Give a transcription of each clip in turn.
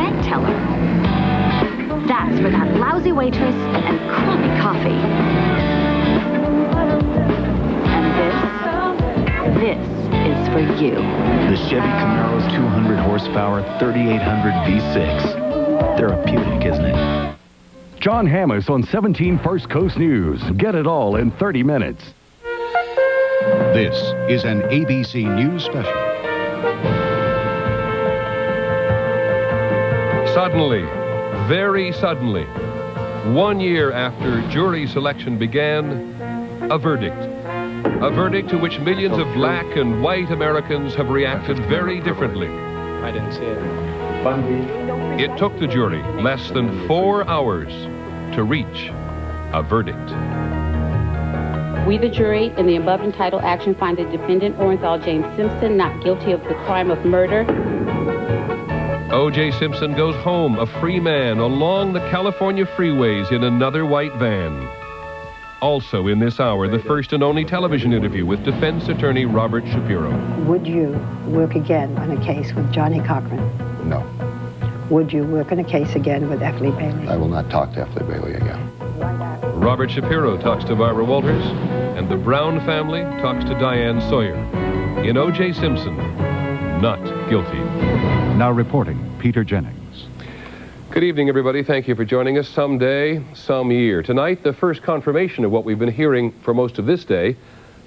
bank teller. That's for that lousy waitress and crappy coffee. And this is for you. The Chevy Camaro's 200 horsepower, 3800 V6. Therapeutic, isn't it? John Hammis on 17 First Coast News. Get it all in 30 minutes. This is an ABC News special. Suddenly, very suddenly, 1 year after jury selection began, a verdict. A verdict to which millions of black and white Americans have reacted very differently. I didn't see it. It took the jury less than 4 hours to reach a verdict. We, the jury, in the above entitled action, find the defendant, Orenthal James Simpson, not guilty of the crime of murder. O.J. Simpson goes home, a free man, along the California freeways in another white van. Also in this hour, the first and only television interview with defense attorney Robert Shapiro. Would you work again on a case with Johnny Cochran? No. Would you work on a case again with F. Lee Bailey? I will not talk to F. Lee Bailey again. Robert Shapiro talks to Barbara Walters, and the Brown family talks to Diane Sawyer. In O.J. Simpson, not guilty. Now reporting, Peter Jennings. Good evening, everybody. Thank you for joining us. Someday, some year. Tonight, the first confirmation of what we've been hearing for most of this day,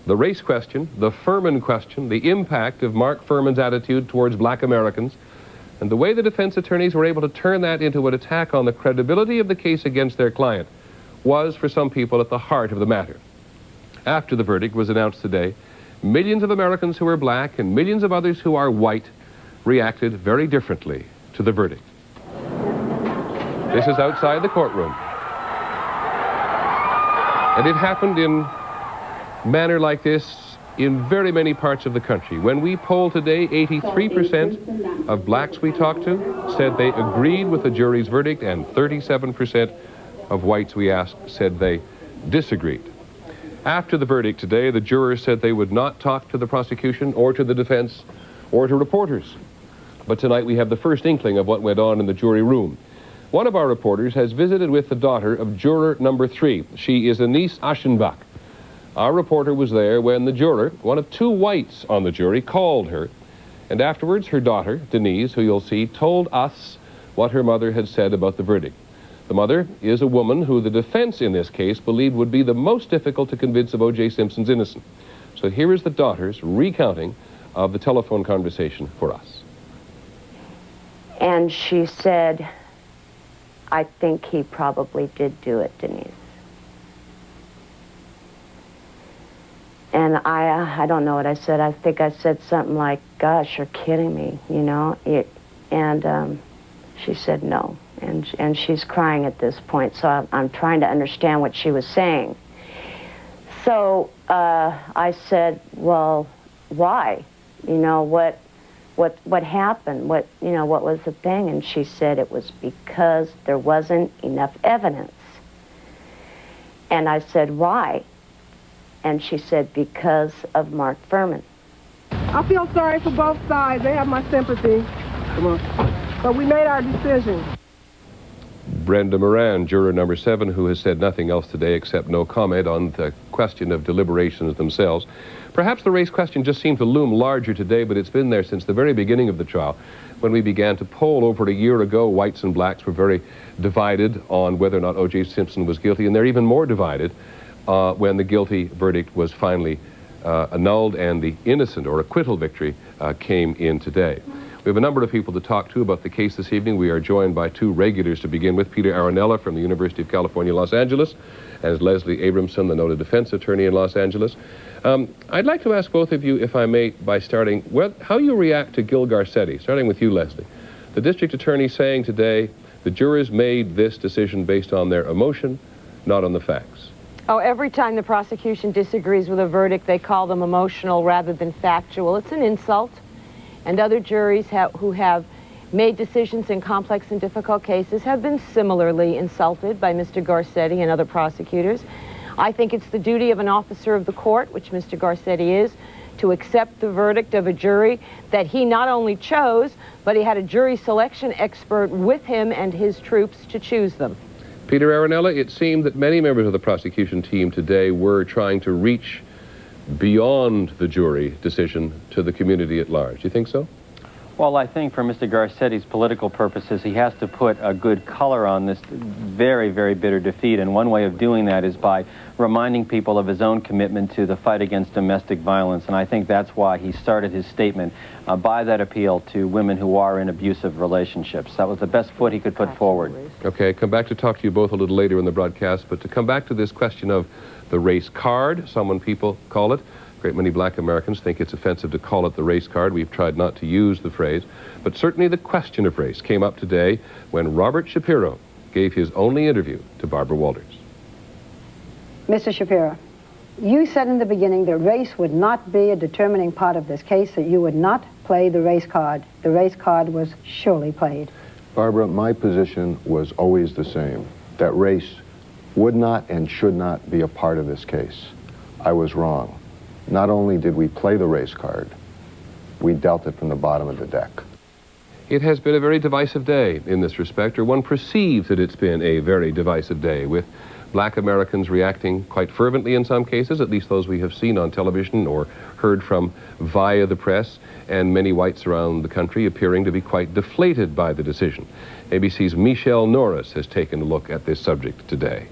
the race question, the Furman question, the impact of Mark Furman's attitude towards black Americans, and the way the defense attorneys were able to turn that into an attack on the credibility of the case against their client was, for some people, at the heart of the matter. After the verdict was announced today, millions of Americans who are black and millions of others who are white reacted very differently to the verdict. This is outside the courtroom. And it happened in manner like this in very many parts of the country. When we polled today, 83% of blacks we talked to said they agreed with the jury's verdict, and 37% of whites we asked said they disagreed. After the verdict today, the jurors said they would not talk to the prosecution or to the defense or to reporters. But tonight we have the first inkling of what went on in the jury room. One of our reporters has visited with the daughter of juror number 3. She is Anise Aschenbach. Our reporter was there when the juror, one of 2 whites on the jury, called her. And afterwards, her daughter, Denise, who you'll see, told us what her mother had said about the verdict. The mother is a woman who the defense in this case believed would be the most difficult to convince of O.J. Simpson's innocence. So here is the daughter's recounting of the telephone conversation for us. And she said, I think he probably did do it, Denise. And I don't know what I said. I think I said something like, gosh, you're kidding me, you know? She said no. And she's crying at this point, so I'm trying to understand what she was saying. So I said, well, why? You know, what happened? What was the thing? And she said it was because there wasn't enough evidence. And I said, why? And she said, because of Mark Furman. I feel sorry for both sides. They have my sympathy. Come on. But we made our decision. Brenda Moran, juror number 7, who has said nothing else today except no comment on the question of deliberations themselves. Perhaps the race question just seemed to loom larger today, but it's been there since the very beginning of the trial. When we began to poll over a year ago, whites and blacks were very divided on whether or not O.J. Simpson was guilty, and they're even more divided when the guilty verdict was finally annulled and the innocent or acquittal victory came in today. We have a number of people to talk to about the case this evening. We are joined by 2 regulars to begin with, Peter Aronella from the University of California, Los Angeles, and Leslie Abramson, the noted defense attorney in Los Angeles. I'd like to ask both of you, if I may, by starting, how you react to Gil Garcetti, starting with you, Leslie. The district attorney saying today the jurors made this decision based on their emotion, not on the facts. Oh, every time the prosecution disagrees with a verdict, they call them emotional rather than factual. It's an insult. And other juries who have made decisions in complex and difficult cases have been similarly insulted by Mr. Garcetti and other prosecutors. I think it's the duty of an officer of the court, which Mr. Garcetti is, to accept the verdict of a jury that he not only chose, but he had a jury selection expert with him and his troops to choose them. Peter Arenella, it seemed that many members of the prosecution team today were trying to reach beyond the jury decision to the community at large. Do you think so? Well, I think for Mr. Garcetti's political purposes, he has to put a good color on this very, very bitter defeat. And one way of doing that is by reminding people of his own commitment to the fight against domestic violence. And I think that's why he started his statement by that appeal to women who are in abusive relationships. That was the best foot he could put forward. Okay, come back to talk to you both a little later in the broadcast, but to come back to this question of the race card, some people call it. A great many black Americans think it's offensive to call it the race card. We've tried not to use the phrase. But certainly the question of race came up today when Robert Shapiro gave his only interview to Barbara Walters. Mr. Shapiro, you said in the beginning that race would not be a determining part of this case, that you would not play the race card. The race card was surely played. Barbara, my position was always the same, that race would not and should not be a part of this case. I was wrong. Not only did we play the race card, we dealt it from the bottom of the deck. It has been a very divisive day in this respect, or one perceives that it's been a very divisive day, with black Americans reacting quite fervently in some cases, at least those we have seen on television or heard from via the press, and many whites around the country appearing to be quite deflated by the decision. ABC's Michelle Norris has taken a look at this subject today.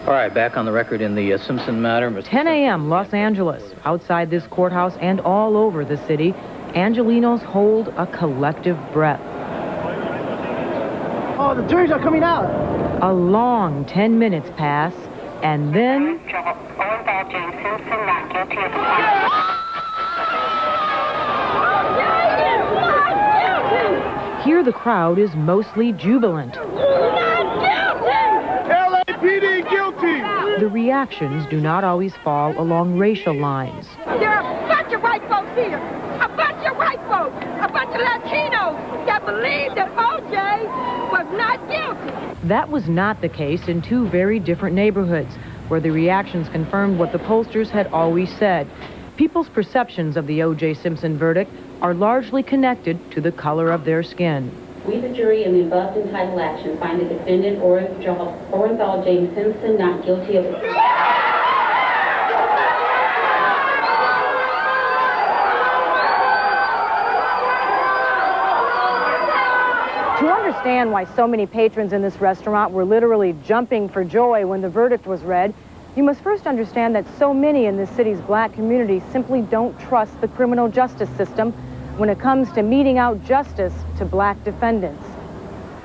All right, back on the record in the Simpson matter. 10 a.m. Los Angeles. Outside this courthouse and all over the city, Angelenos hold a collective breath. Oh, the juries are coming out. A long 10 minutes pass, and then... Here the crowd is mostly jubilant. LAPD guilty! The reactions do not always fall along racial lines. There are a bunch of white folks here. A bunch of white folks. A bunch of Latinos that believe that O.J. was not guilty. That was not the case in two very different neighborhoods, where the reactions confirmed what the pollsters had always said. People's perceptions of the O.J. Simpson verdict are largely connected to the color of their skin. We, the jury, in the above entitled action, find the defendant, Orenthal James Simpson, not guilty of the crime. To understand why so many patrons in this restaurant were literally jumping for joy when the verdict was read, you must first understand that so many in this city's black community simply don't trust the criminal justice system when it comes to meting out justice to black defendants.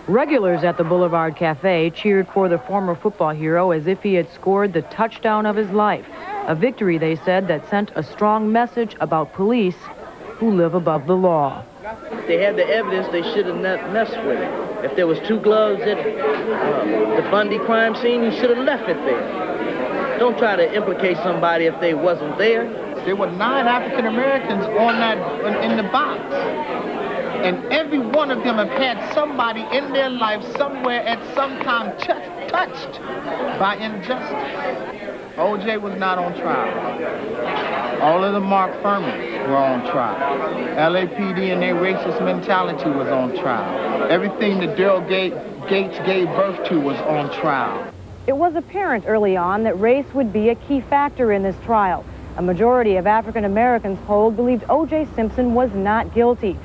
Regulars at the Boulevard Cafe cheered for the former football hero as if he had scored the touchdown of his life, a victory, they said, that sent a strong message about police who live above the law. If they had the evidence, they should have not messed with it. If there was two gloves at the Bundy crime scene, you should have left it there. Don't try to implicate somebody if they wasn't there. There were 9 African Americans in the box. And every one of them have had somebody in their life somewhere at some time touched by injustice. O.J. was not on trial. All of the Mark Furmans were on trial. LAPD and their racist mentality was on trial. Everything that Daryl Gates gave birth to was on trial. It was apparent early on that race would be a key factor in this trial. A majority of African Americans polled believed O.J. Simpson was not guilty.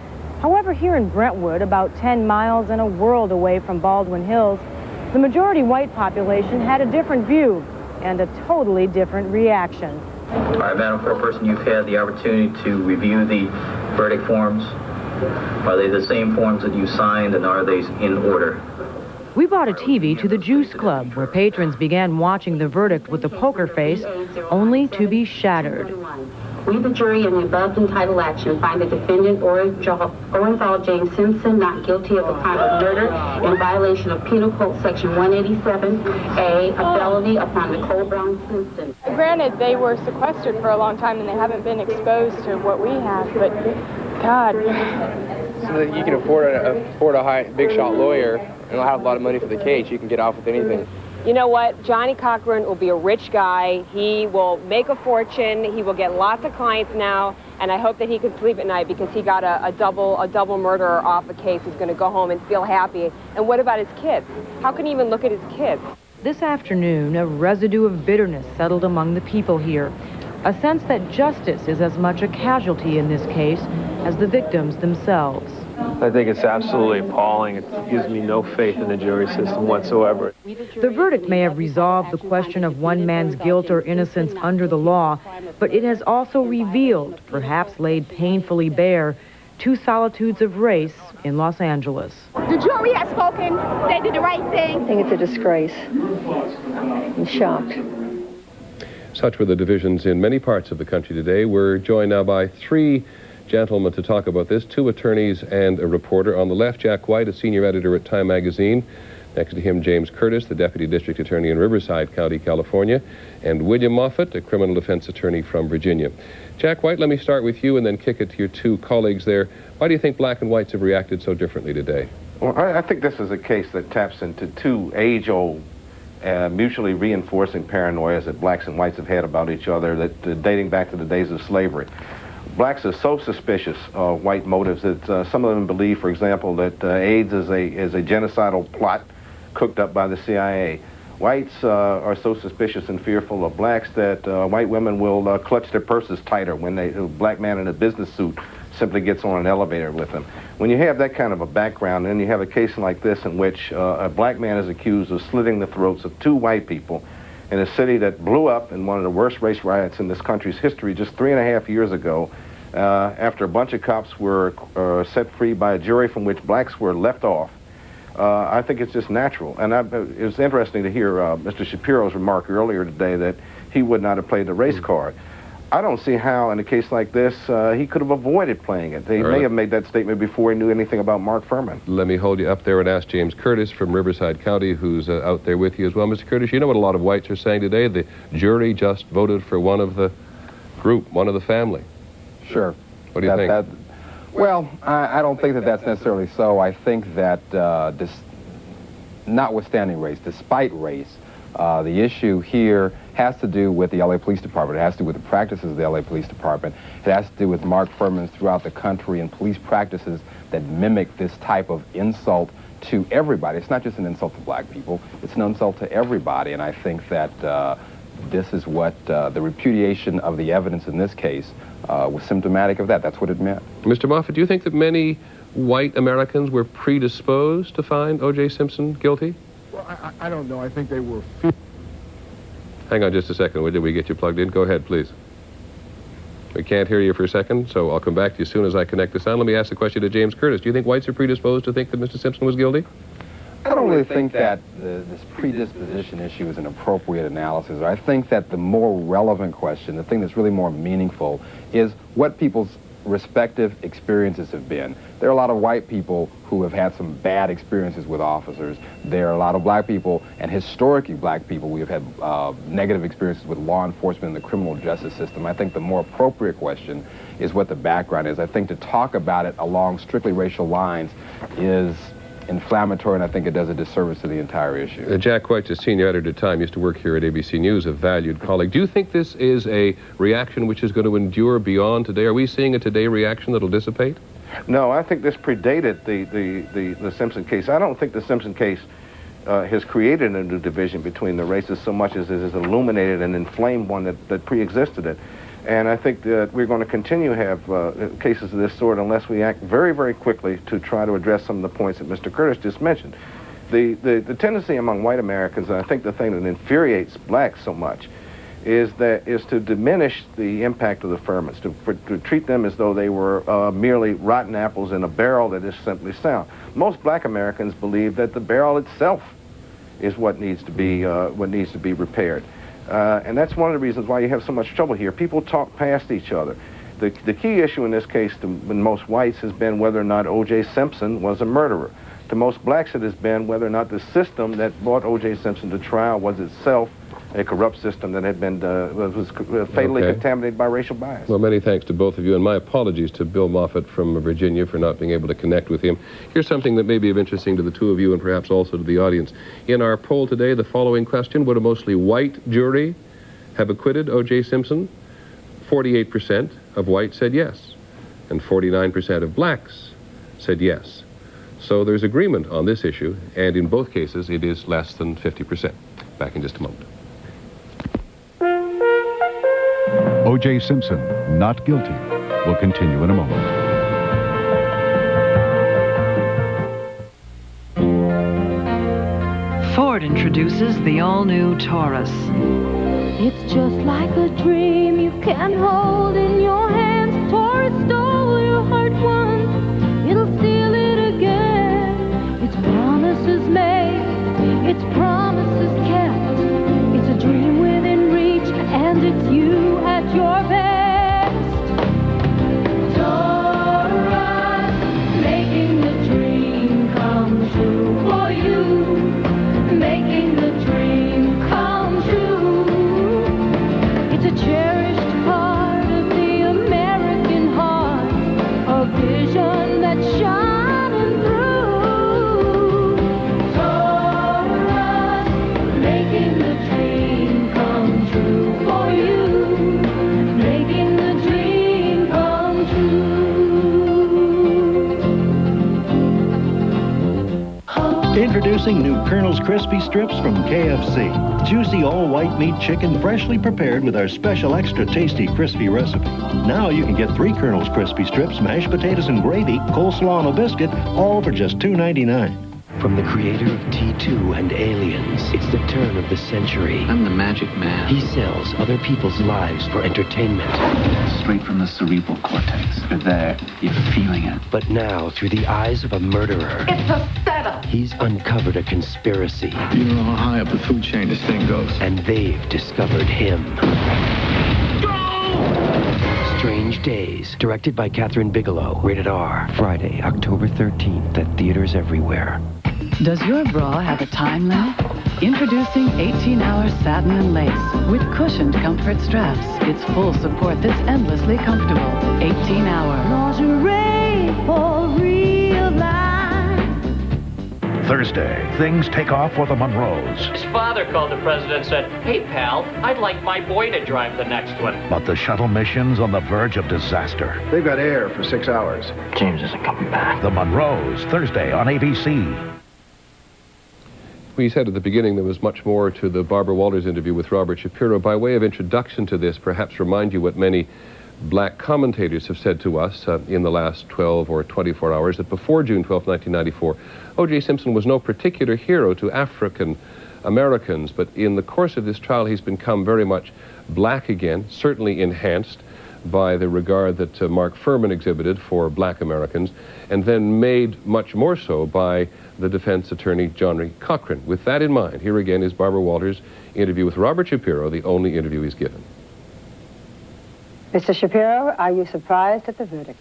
However, here in Brentwood, about 10 miles and a world away from Baldwin Hills, the majority white population had a different view and a totally different reaction. All right, Madam Foreperson, you've had the opportunity to review the verdict forms. Are they the same forms that you signed, and are they in order? We brought a TV to the Juice Club, where patrons began watching the verdict with a poker face, only to be shattered. We, the jury, in the above entitled action, find the defendant, Orenthal James Simpson, not guilty of the crime of murder in violation of Penal Code Section 187A, a felony upon Nicole Brown Simpson. Granted, they were sequestered for a long time and they haven't been exposed to what we have, but God. So that you can afford a big shot lawyer and have a lot of money for the case, you can get off with anything. You know what? Johnny Cochran will be a rich guy. He will make a fortune. He will get lots of clients now, and I hope that he can sleep at night because he got a double murderer off the case who's going to go home and feel happy. And what about his kids? How can he even look at his kids? This afternoon, a residue of bitterness settled among the people here. A sense that justice is as much a casualty in this case as the victims themselves. I think it's absolutely appalling. It gives me no faith in the jury system whatsoever. The verdict may have resolved the question of one man's guilt or innocence under the law, but it has also revealed, perhaps laid painfully bare, two solitudes of race in Los Angeles. The jury has spoken. They did the right thing. I think it's a disgrace. I'm shocked. Such were the divisions in many parts of the country today. We're joined now by three gentlemen to talk about this, two attorneys and a reporter. On the left, Jack White, a senior editor at Time magazine. Next to him, James Curtis, the deputy district attorney in Riverside County, California, and William Moffat, a criminal defense attorney from Virginia. Jack White, let me start with you and then kick it to your two colleagues there. Why do you think black and whites have reacted so differently today? Well, I think this is a case that taps into two age-old mutually reinforcing paranoias that blacks and whites have had about each other, that dating back to the days of slavery. Blacks are so suspicious of white motives that some of them believe, for example, that AIDS is a genocidal plot cooked up by the CIA. Whites are so suspicious and fearful of blacks that white women will clutch their purses tighter when a black man in a business suit simply gets on an elevator with them. When you have that kind of a background, and you have a case like this in which a black man is accused of slitting the throats of two white people in a city that blew up in one of the worst race riots in this country's history just 3.5 years ago, after a bunch of cops were set free by a jury from which blacks were left off, I think it's just natural. And it was interesting to hear Mr. Shapiro's remark earlier today that he would not have played the race card. I don't see how, in a case like this, he could have avoided playing it. He may have made that statement before he knew anything about Mark Furman. Let me hold you up there and ask James Curtis from Riverside County, who's out there with you as well. Mr. Curtis, you know what a lot of whites are saying today? The jury just voted for one of the group, one of the family. Sure. What do you think? Well, I don't think that that's necessarily so. I think that notwithstanding race, despite race, the issue here has to do with the LA Police Department. It has to do with the practices of the LA Police Department. It has to do with Mark Furman's throughout the country and police practices that mimic this type of insult to everybody. It's not just an insult to black people, it's an insult to everybody, and I think that this is what the repudiation of the evidence in this case was symptomatic of that. That's what it meant. Mr. Moffat, do you think that many white Americans were predisposed to find O.J. Simpson guilty? Well, I don't know. I think they were... Hang on just a second. Did we get you plugged in? Go ahead, please. We can't hear you for a second, so I'll come back to you as soon as I connect the sound. Let me ask the question to James Curtis. Do you think whites are predisposed to think that Mr. Simpson was guilty? I don't really think that this predisposition issue is an appropriate analysis. I think that the more relevant question, the thing that's really more meaningful, is what people's respective experiences have been. There are a lot of white people who have had some bad experiences with officers. There are a lot of black people, and historically black people, we have had negative experiences with law enforcement and the criminal justice system. I think the more appropriate question is what the background is. I think to talk about it along strictly racial lines is inflammatory, and I think it does a disservice to the entire issue. Jack White, a senior editor at Time, used to work here at ABC News, a valued colleague. Do you think this is a reaction which is going to endure beyond today? Are we seeing a today reaction that'll dissipate? No, I think this predated the Simpson case. I don't think the Simpson case has created a new division between the races so much as it has illuminated and inflamed one that pre-existed it. And I think that we're going to continue to have cases of this sort unless we act very, very quickly to try to address some of the points that Mr. Curtis just mentioned. The tendency among white Americans, and I think the thing that infuriates blacks so much, is to diminish the impact of the Furmans, to treat them as though they were merely rotten apples in a barrel that is simply sound. Most black Americans believe that the barrel itself is what needs to be repaired. And that's one of the reasons why you have so much trouble here. People talk past each other. The key issue in this case to most whites has been whether or not O.J. Simpson was a murderer. To most blacks it has been whether or not the system that brought O.J. Simpson to trial was itself a corrupt system that had been was fatally contaminated by racial bias. Well, many thanks to both of you, and my apologies to Bill Moffat from Virginia for not being able to connect with him. Here's something that may be of interesting to the two of you and perhaps also to the audience. In our poll today, the following question: would a mostly white jury have acquitted O.J. Simpson? 48% of whites said yes, and 49% of blacks said yes. So there's agreement on this issue, and in both cases, it is less than 50%. Back in just a moment. O.J. Simpson, not guilty, will continue in a moment. Ford introduces the all-new Taurus. It's just like a dream you can hold in your hands. Taurus stole your heart once, it'll steal it again. Its promises made, its promises kept. It's a dream within reach, and it's you at your best. Taurus, making the dream come true for you. Making the dream come true. It's a cherished part of the American heart, a vision that's shining through. Taurus, making the dream come true for you. Making the dream come true. Introducing new Colonel's Crispy Strips from KFC. Juicy all-white meat chicken freshly prepared with our special extra tasty crispy recipe. Now you can get 3 Colonel's Crispy Strips, mashed potatoes and gravy, coleslaw and a biscuit, all for just $2.99. From the creator of T2 and Aliens, it's the turn of the century. I'm the magic man. He sells other people's lives for entertainment. Straight from the cerebral cortex. You're there. You're feeling it. But now, through the eyes of a murderer, It's a setup. he's uncovered a conspiracy. You know how high up the food chain this thing goes. And they've discovered him. Strange Days, directed by Catherine Bigelow. Rated R. Friday, October 13th at theaters everywhere. Does your bra have a time limit? Introducing 18-hour satin and lace with cushioned comfort straps. It's full support that's endlessly comfortable. 18-hour. Lingerie for real life. Thursday, things take off for the Monroes. His father called the president and said, "Hey, pal, I'd like my boy to drive the next one." But the shuttle mission's on the verge of disaster. They've got air for 6 hours. James isn't coming back. The Monroes, Thursday on ABC. We said at the beginning there was much more to the Barbara Walters interview with Robert Shapiro. By way of introduction to this, perhaps remind you what many black commentators have said to us in the last 12 or 24 hours, that before June 12, 1994, O.J. Simpson was no particular hero to African Americans, but in the course of this trial he's become very much black again, certainly enhanced by the regard that Mark Furman exhibited for black Americans, and then made much more so by the defense attorney, Johnny Cochran. With that in mind, here again is Barbara Walters' interview with Robert Shapiro, the only interview he's given. Mr. Shapiro, are you surprised at the verdict?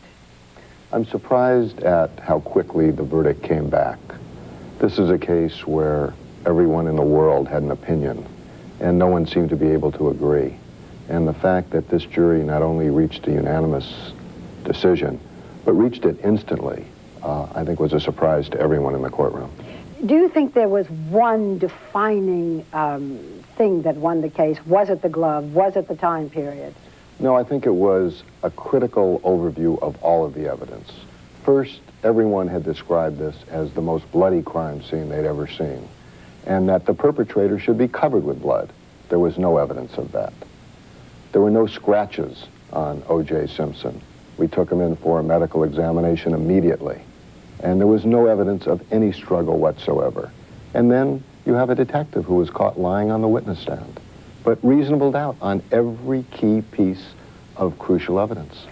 I'm surprised at how quickly the verdict came back. This is a case where everyone in the world had an opinion, and no one seemed to be able to agree. And the fact that this jury not only reached a unanimous decision, but reached it instantly, I think was a surprise to everyone in the courtroom. Do you think there was one defining thing that won the case? Was it the glove? Was it the time period? No, I think it was a critical overview of all of the evidence. First, everyone had described this as the most bloody crime scene they'd ever seen, and that the perpetrator should be covered with blood. There was no evidence of that. There were no scratches on O.J. Simpson. We took him in for a medical examination immediately, and there was no evidence of any struggle whatsoever. And then you have a detective who was caught lying on the witness stand, but reasonable doubt on every key piece of crucial evidence.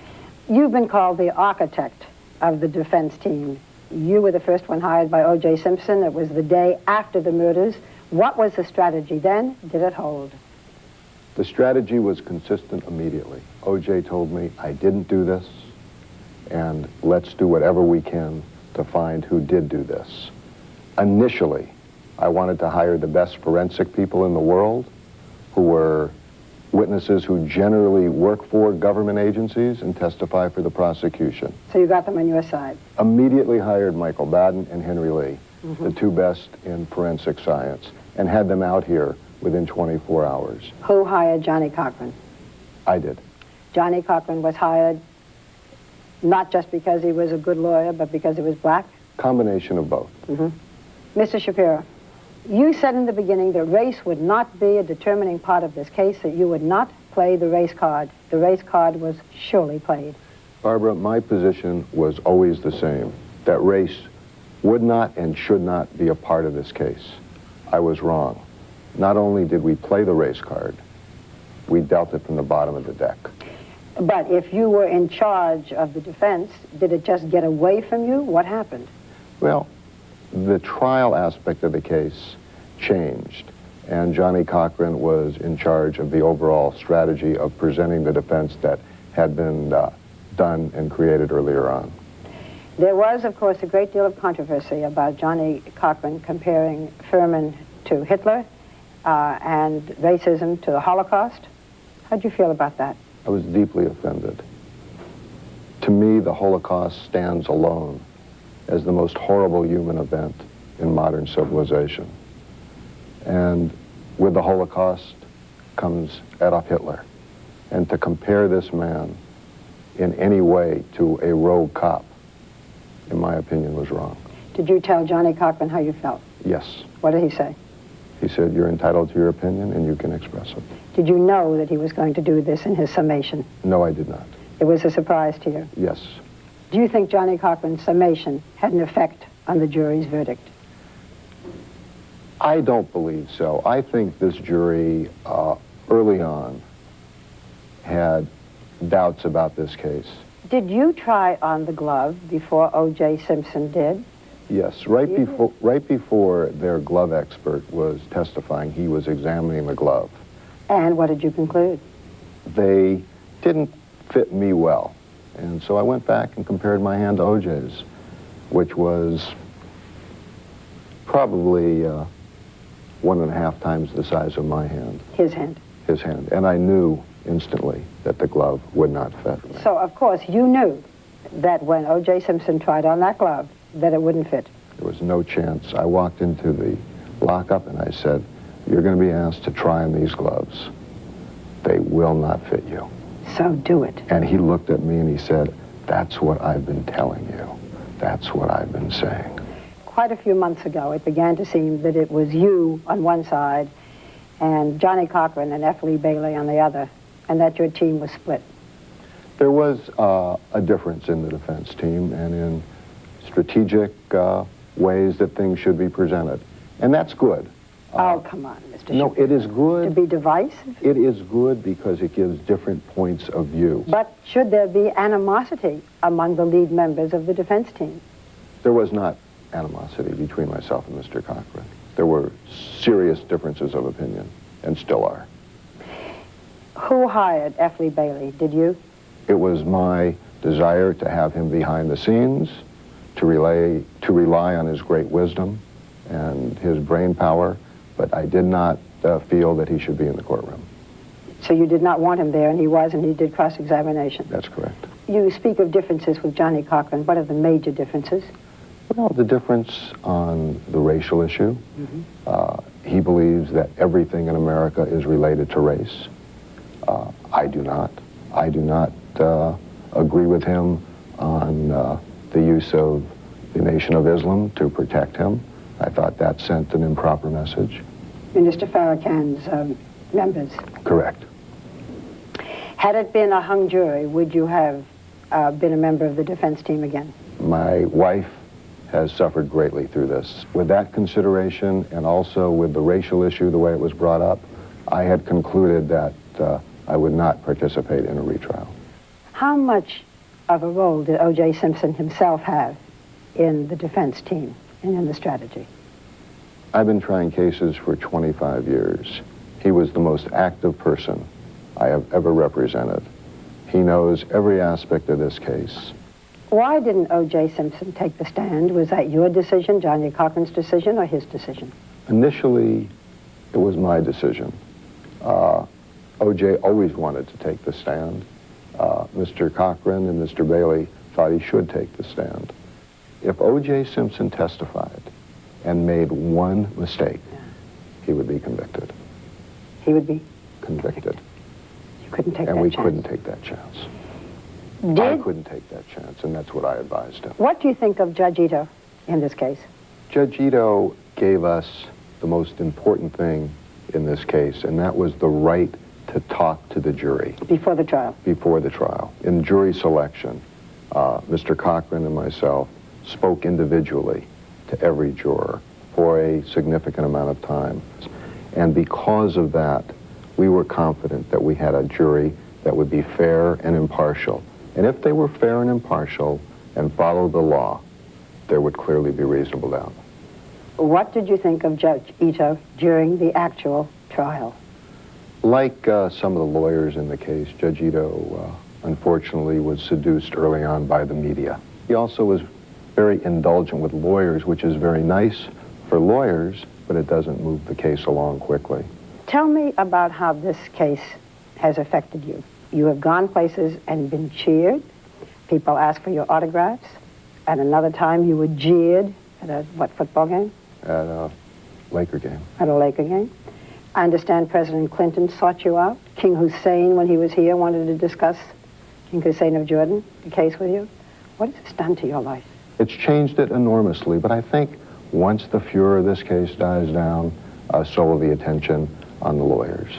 You've been called the architect of the defense team. You were the first one hired by O.J. Simpson. It was the day after the murders. What was the strategy then? Did it hold? The strategy was consistent immediately. O.J. told me, I didn't do this, and let's do whatever we can to find who did do this. Initially, I wanted to hire the best forensic people in the world, who were witnesses who generally work for government agencies and testify for the prosecution. So you got them on your side? Immediately hired Michael Baden and Henry Lee, the two best in forensic science, and had them out here within 24 hours. Who hired Johnny Cochran? I did. Johnny Cochran was hired not just because he was a good lawyer, but because he was black? Combination of both. Mr. Shapiro, you said in the beginning that race would not be a determining part of this case, that you would not play the race card. The race card was surely played. Barbara, my position was always the same, that race would not and should not be a part of this case. I was wrong. Not only did we play the race card, we dealt it from the bottom of the deck. But if you were in charge of the defense, did it just get away from you? What happened? Well, the trial aspect of the case changed, and Johnny Cochran was in charge of the overall strategy of presenting the defense that had been done and created earlier on. There was, of course, a great deal of controversy about Johnny Cochran comparing Furman to Hitler and racism to the Holocaust. How'd you feel about that? I was deeply offended. To me, the Holocaust stands alone as the most horrible human event in modern civilization. And with the Holocaust comes Adolf Hitler. And to compare this man in any way to a rogue cop, in my opinion, was wrong. Did you tell Johnny Cochran how you felt? Yes. What did he say? He said, you're entitled to your opinion and you can express it. Did you know that he was going to do this in his summation? No, I did not. It was a surprise to you? Yes. Do you think Johnny Cochran's summation had an effect on the jury's verdict? I don't believe so. I think this jury, early on, had doubts about this case. Did you try on the glove before O.J. Simpson did? Yes, right before their glove expert was testifying, he was examining the glove. And what did you conclude? They didn't fit me well. And so I went back and compared my hand to O.J.'s, which was probably 1.5 times the size of my hand. His hand? His hand. And I knew instantly that the glove would not fit. So, of course, you knew that when O.J. Simpson tried on that glove, that it wouldn't fit. There was no chance. I walked into the lockup and I said, you're going to be asked to try on these gloves. They will not fit you. So do it. And he looked at me and he said, that's what I've been telling you. That's what I've been saying. Quite a few months ago, it began to seem that it was you on one side and Johnny Cochran and F. Lee Bailey on the other, and that your team was split. There was a difference in the defense team and in strategic ways that things should be presented. And that's good. Oh, come on, Mr. No, Shapiro. it is good. To be divisive? It is good because it gives different points of view. But should there be animosity among the lead members of the defense team? There was not animosity between myself and Mr. Cochran. There were serious differences of opinion, and still are. Who hired F. Lee Bailey? Did you? It was my desire to have him behind the scenes, to rely on his great wisdom and his brain power, but I did not feel that he should be in the courtroom. So you did not want him there, and he was, and he did cross-examination? That's correct. You speak of differences with Johnny Cochran. What are the major differences? Well, the difference on the racial issue. He believes that everything in America is related to race. I do not. I do not agree with him on the use of the Nation of Islam to protect him. I thought that sent an improper message. Minister Farrakhan's members? Correct. Had it been a hung jury, would you have been a member of the defense team again? My wife has suffered greatly through this. With that consideration and also with the racial issue, the way it was brought up, I had concluded that I would not participate in a retrial. How much of a role did O.J. Simpson himself have in the defense team and in the strategy? I've been trying cases for 25 years. He was the most active person I have ever represented. He knows every aspect of this case. Why didn't O.J. Simpson take the stand? Was that your decision, Johnny Cochran's decision, or his decision? Initially, it was my decision. O.J. always wanted to take the stand. Mr. Cochran and Mr. Bailey thought he should take the stand. If O.J. Simpson testified and made one mistake, he would be convicted. He would be? Convicted. You couldn't take that chance? And we couldn't take that chance. I couldn't take that chance, and that's what I advised him. What do you think of Judge Ito in this case? Judge Ito gave us the most important thing in this case, and that was the right to talk to the jury. Before the trial? Before the trial. In jury selection, Mr. Cochran and myself spoke individually to every juror for a significant amount of time. And because of that, we were confident that we had a jury that would be fair and impartial. And if they were fair and impartial and followed the law, there would clearly be reasonable doubt. What did you think of Judge Ito during the actual trial? Like some of the lawyers in the case, Judge Ito, unfortunately, was seduced early on by the media. He also was very indulgent with lawyers, which is very nice for lawyers, but it doesn't move the case along quickly. Tell me about how this case has affected you. You have gone places and been cheered. People asked for your autographs. At another time, you were jeered at a, what, football game? At a Laker game. At a Laker game. I understand President Clinton sought you out. King Hussein, when he was here, wanted to discuss King Hussein of Jordan, the case with you. What has this done to your life? It's changed it enormously, but I think once the furor of this case dies down, so will the attention on the lawyers.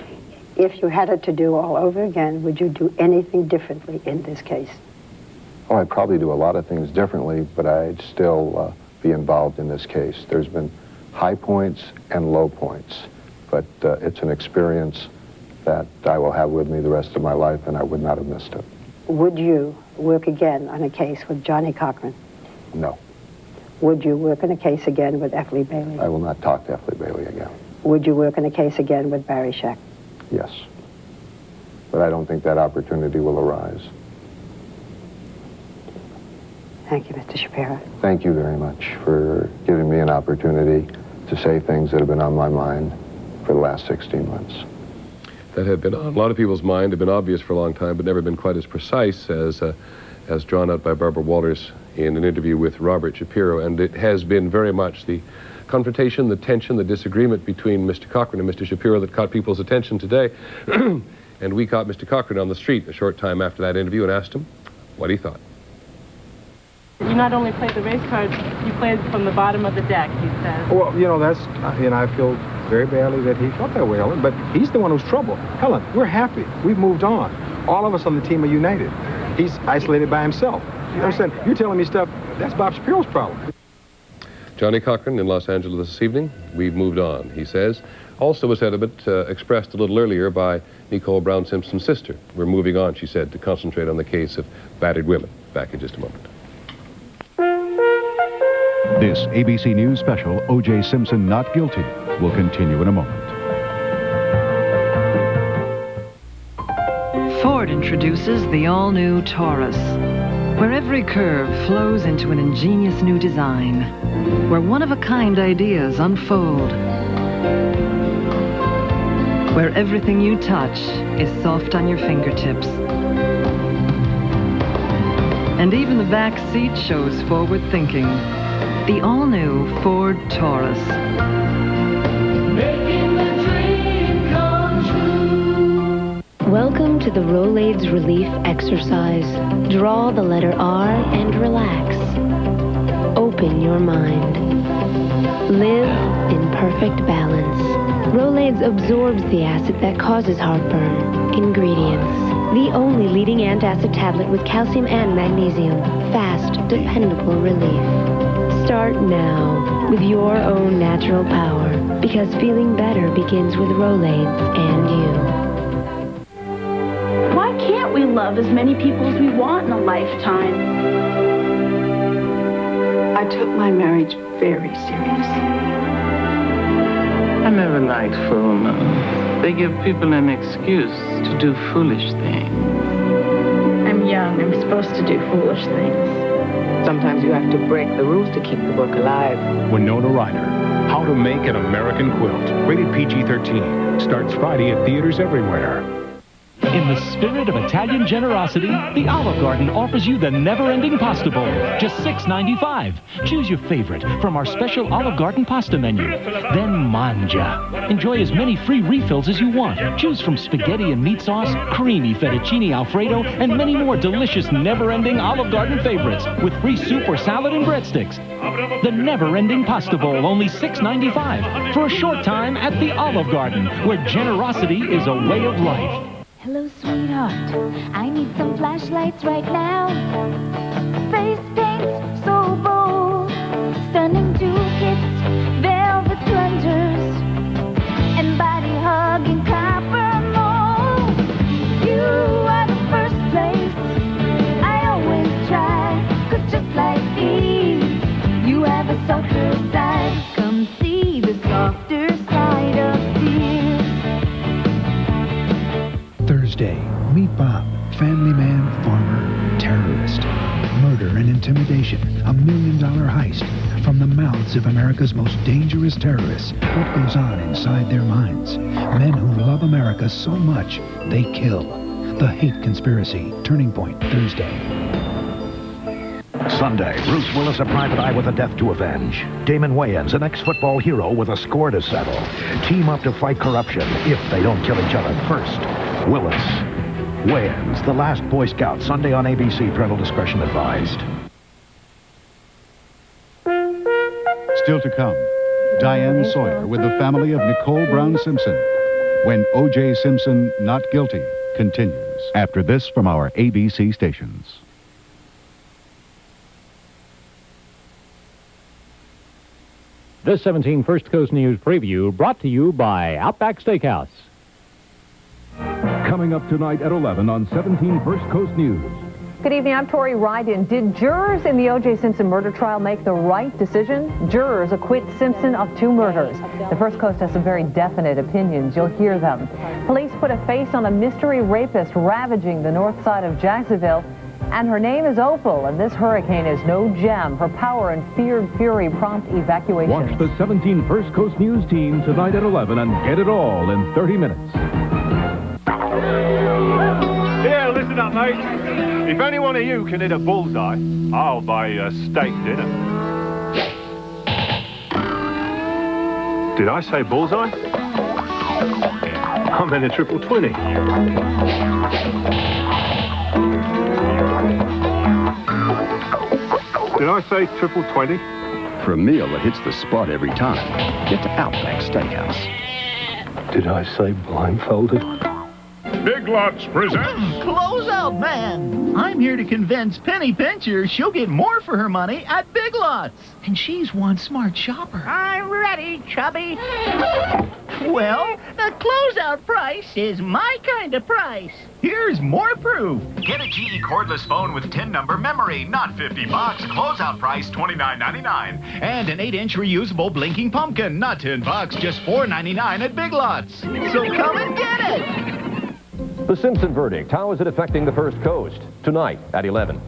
If you had it to do all over again, would you do anything differently in this case? Oh, I'd probably do a lot of things differently, but I'd still be involved in this case. There's been high points and low points, but it's an experience that I will have with me the rest of my life, and I would not have missed it. Would you work again on a case with Johnny Cochran? No. Would you work on a case again with F. Lee Bailey? I will not talk to F. Lee Bailey again. Would you work on a case again with Barry Scheck? Yes. But I don't think that opportunity will arise. Thank you, Mr. Shapiro. Thank you very much for giving me an opportunity to say things that have been on my mind for the last 16 months. That had been on a lot of people's mind, had been obvious for a long time, but never been quite as precise as drawn out by Barbara Walters in an interview with Robert Shapiro. And it has been very much the confrontation, the tension, the disagreement between Mr. Cochran and Mr. Shapiro that caught people's attention today. And we caught Mr. Cochran on the street a short time after that interview and asked him what he thought. You not only played the race cards, you played from the bottom of the deck, he says. Well, you know, that's, and I feel very badly that he felt that way, Helen, but he's the one who's troubled. Helen, we're happy. We've moved on. All of us on the team are united. He's isolated by himself. You understand? You're telling me stuff, that's Bob Shapiro's problem. Johnny Cochran in Los Angeles this evening. We've moved on, he says. Also a sentiment expressed a little earlier by Nicole Brown Simpson's sister. We're moving on, she said, to concentrate on the case of battered women. Back in just a moment. This ABC News special, O.J. Simpson Not Guilty, will continue in a moment. Ford introduces the all-new Taurus, where every curve flows into an ingenious new design, where one-of-a-kind ideas unfold, where everything you touch is soft on your fingertips. And even the back seat shows forward thinking. The all-new Ford Taurus. Making the dream come true. Welcome to the Rolaids Relief Exercise. Draw the letter R and relax. Open your mind. Live in perfect balance. Rolaids absorbs the acid that causes heartburn. Ingredients. The only leading antacid tablet with calcium and magnesium. Fast, dependable relief. Start now with your own natural power, because feeling better begins with Rolaids and you. Why can't we love as many people as we want in a lifetime? I took my marriage very serious. I never liked full moons. They give people an excuse to do foolish things. I'm young. I'm supposed to do foolish things. Sometimes you have to break the rules to keep the book alive. Winona Ryder, How to Make an American Quilt. Rated PG-13. Starts Friday at theaters everywhere. In the spirit of Italian generosity, the Olive Garden offers you the never-ending pasta bowl, just $6.95. Choose your favorite from our special Olive Garden pasta menu. Then mangia. Enjoy as many free refills as you want. Choose from spaghetti and meat sauce, creamy fettuccine Alfredo, and many more delicious never-ending Olive Garden favorites with free soup or salad and breadsticks. The never-ending pasta bowl, only $6.95. For a short time at the Olive Garden, where generosity is a way of life. Hello, sweetheart. I need some flashlights right now. Face paint, so bold. Stunning toolkits, velvet plungers, and body-hugging copper mold. You are the first place I always try, 'cause just like Eve, you have a softer side. Come see the softer side of fear. Thursday, meet Bob, family man, farmer, terrorist. Murder and intimidation, $1 million heist. From the mouths of America's most dangerous terrorists, what goes on inside their minds? Men who love America so much, they kill. The Hate Conspiracy, Turning Point, Thursday. Sunday, Bruce Willis, a private eye with a death to avenge. Damon Wayans, an ex-football hero with a score to settle. Team up to fight corruption if they don't kill each other first. Willis. Wayans, The Last Boy Scout, Sunday on ABC. Parental discretion advised. Still to come, Diane Sawyer with the family of Nicole Brown Simpson. When O.J. Simpson, Not Guilty, continues. After this from our ABC stations. This 17 First Coast News preview brought to you by Outback Steakhouse. Coming up tonight at 11 on 17 First Coast News. Good evening, I'm Tori Ryden. Did jurors in the O.J. Simpson murder trial make the right decision? Jurors acquit Simpson of 2 murders. The First Coast has some very definite opinions. You'll hear them. Police put a face on a mystery rapist ravaging the north side of Jacksonville. And her name is Opal, and this hurricane is no gem. Her power and feared fury prompt evacuation. Watch the 17 First Coast News team tonight at 11 and get it all in 30 minutes. Yeah, listen up, mate. If any one of you can hit a bullseye, I'll buy you a steak dinner. Did I say bullseye? Yeah, I'm in a triple 20. Did I say triple 20? For a meal that hits the spot every time, get to Outback Steakhouse. Did I say blindfolded? Big Lots presents... Close out, man. I'm here to convince Penny Pincher she'll get more for her money at Big Lots. And she's one smart shopper. I'm ready, chubby. Well, the closeout price is my kind of price. Here's more proof. Get a GE cordless phone with 10-number memory, not $50. Closeout price $29.99. And an 8-inch reusable blinking pumpkin, not $10, just $4.99 at Big Lots. So come and get it. The Simpson verdict. How is it affecting the First Coast? Tonight at 11.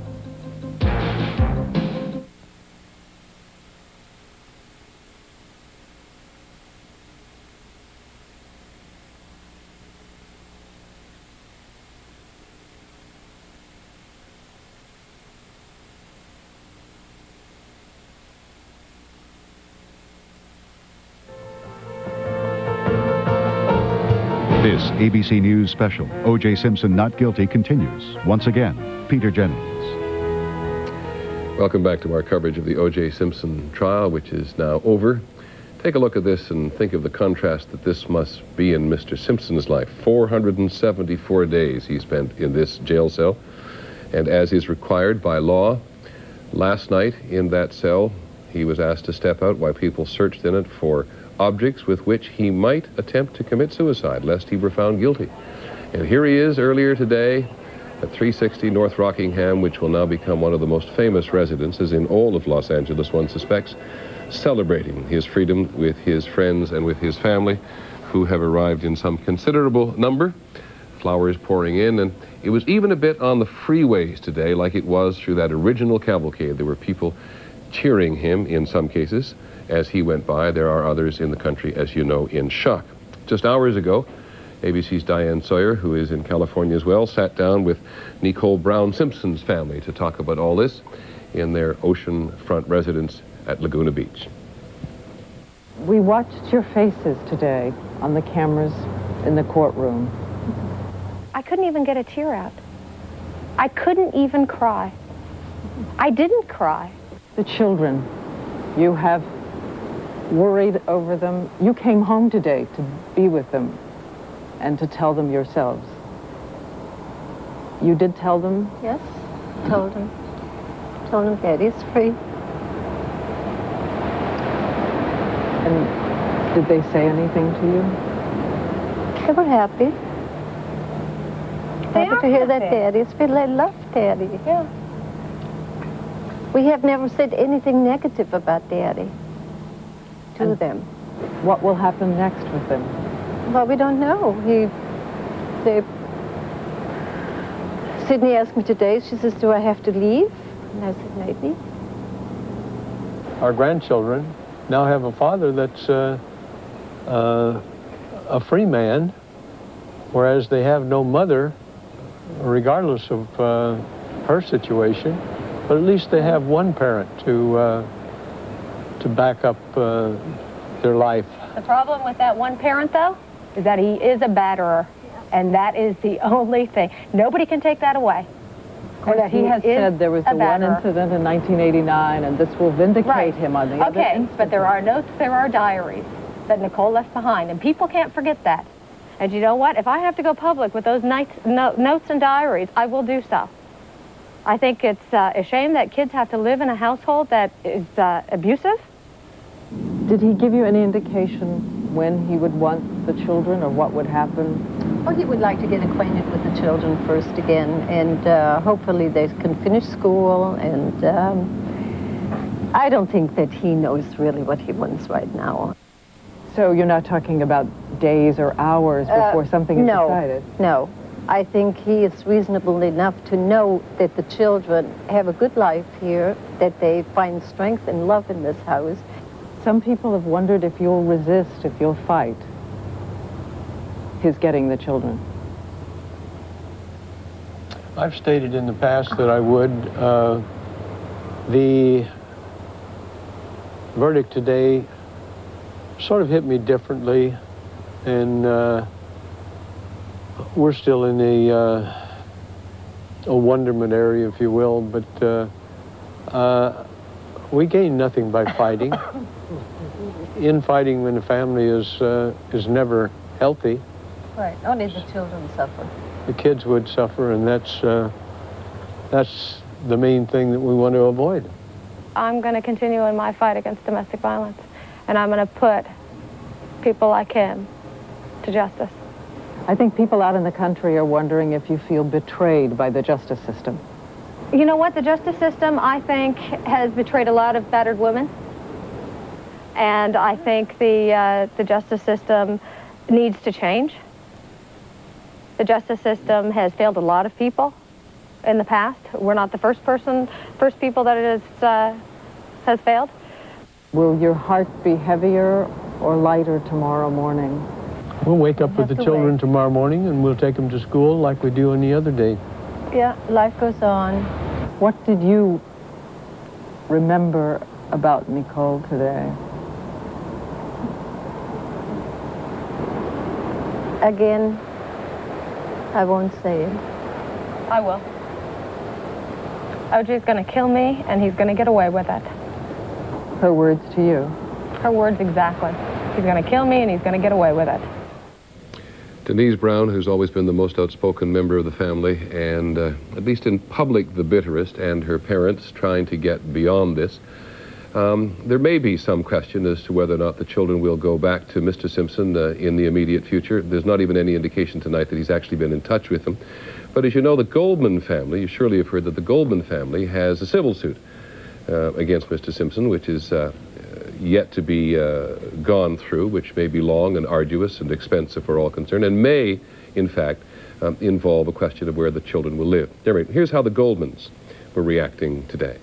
This ABC News special, O.J. Simpson Not Guilty, continues. Once again, Peter Jennings. Welcome back to our coverage of the O.J. Simpson trial, which is now over. Take a look at this and think of the contrast that this must be in Mr. Simpson's life. 474 days he spent in this jail cell. And as is required by law, last night in that cell, he was asked to step out while people searched in it for objects with which he might attempt to commit suicide, lest he were found guilty. And here he is earlier today at 360 North Rockingham, which will now become one of the most famous residences in all of Los Angeles, one suspects, celebrating his freedom with his friends and with his family, who have arrived in some considerable number. flowers pouring in, and it was even a bit on the freeways today, like it was through that original cavalcade. There were people cheering him in some cases as he went by. There are others in the country, as you know, in shock. Just hours ago, ABC's Diane Sawyer, who is in California as well, sat down with Nicole Brown Simpson's family to talk about all this in their oceanfront residence at Laguna Beach. We watched your faces today on the cameras in the courtroom. I couldn't even get a tear out. I couldn't even cry. I didn't cry. The children, you have worried over them. You came home today to be with them and to tell them yourselves. You did tell them? Yes, told them. Told them Daddy's free. And did they say anything to you? They were happy. Happy to hear that Daddy's free. They love Daddy. Yeah. We have never said anything negative about Daddy to them. What will happen next with them? Well, we don't know. Sydney asked me today, she says, do I have to leave? And I said, maybe. Our grandchildren now have a father that's a free man, whereas they have no mother, regardless of her situation. But at least they have one parent to back up their life. The problem with that one parent, though, is that he is a batterer, and that is the only thing. Nobody can take that away. Of course, he has said there was the one incident in 1989, and this will vindicate him on the other incident. But there are notes, there are diaries that Nicole left behind, and people can't forget that. And you know what? If I have to go public with those notes and diaries, I will do so. I think it's a shame that kids have to live in a household that is abusive. Did he give you any indication when he would want the children or what would happen? Oh, he would like to get acquainted with the children first again, and hopefully they can finish school, and I don't think that he knows really what he wants right now. So you're not talking about days or hours before something is decided? No. I think he is reasonable enough to know that the children have a good life here, that they find strength and love in this house. Some people have wondered if you'll resist, if you'll fight his getting the children. I've stated in the past that I would. The verdict today sort of hit me differently, and we're still in a wonderment area, if you will, but we gain nothing by fighting. Infighting in a family is never healthy. Right, only the children suffer. The kids would suffer, and that's the main thing that we want to avoid. I'm going to continue in my fight against domestic violence, and I'm going to put people like him to justice. I think people out in the country are wondering if you feel betrayed by the justice system. You know what? The justice system, I think, has betrayed a lot of battered women. And I think the justice system needs to change. The justice system has failed a lot of people in the past. We're not the first people that it has failed. Will your heart be heavier or lighter tomorrow morning? We'll wake up with the children tomorrow morning, and we'll take them to school like we do any other day. Yeah, life goes on. What did you remember about Nicole today? Again, I won't say it. I will. OJ's going to kill me, and he's going to get away with it. Her words to you? Her words exactly. He's going to kill me, and he's going to get away with it. Denise Brown, who's always been the most outspoken member of the family, and at least in public the bitterest, and her parents trying to get beyond this. There may be some question as to whether or not the children will go back to Mr. Simpson in the immediate future. There's not even any indication tonight that he's actually been in touch with them. But as you know, the Goldman family, you surely have heard that the Goldman family has a civil suit against Mr. Simpson, which is yet to be gone through, which may be long and arduous and expensive for all concerned, and may, in fact, involve a question of where the children will live. Here's how the Goldmans were reacting today.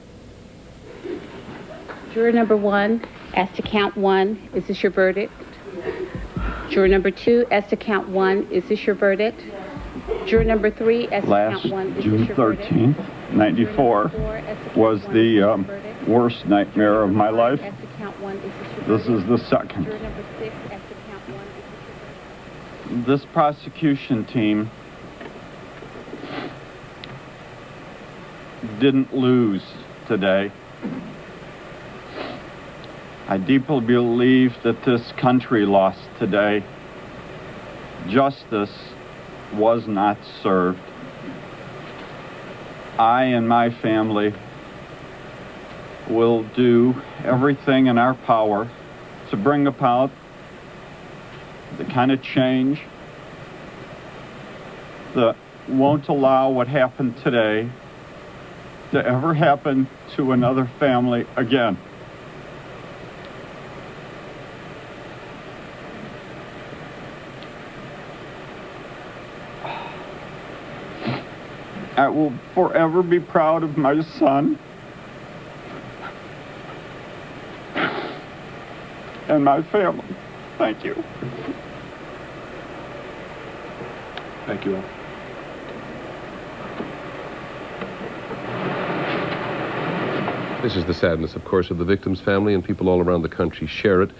Juror number 1, as to count 1, is this your verdict? Juror number 2, as to count 1, is this your verdict? Juror number 3, as to count 1, is June this your verdict? 13th, 94, was the worst nightmare of my life. As to count 1, is this your This verdict? is the second. Juror number 6, as to count 1, is this your verdict? This prosecution team didn't lose today. I deeply believe that this country lost today. Justice was not served. I and my family will do everything in our power to bring about the kind of change that won't allow what happened today to ever happen to another family again. I will forever be proud of my son and my family. Thank you. Thank you all. This is the sadness, of course, of the victim's family, and people all around the country share it.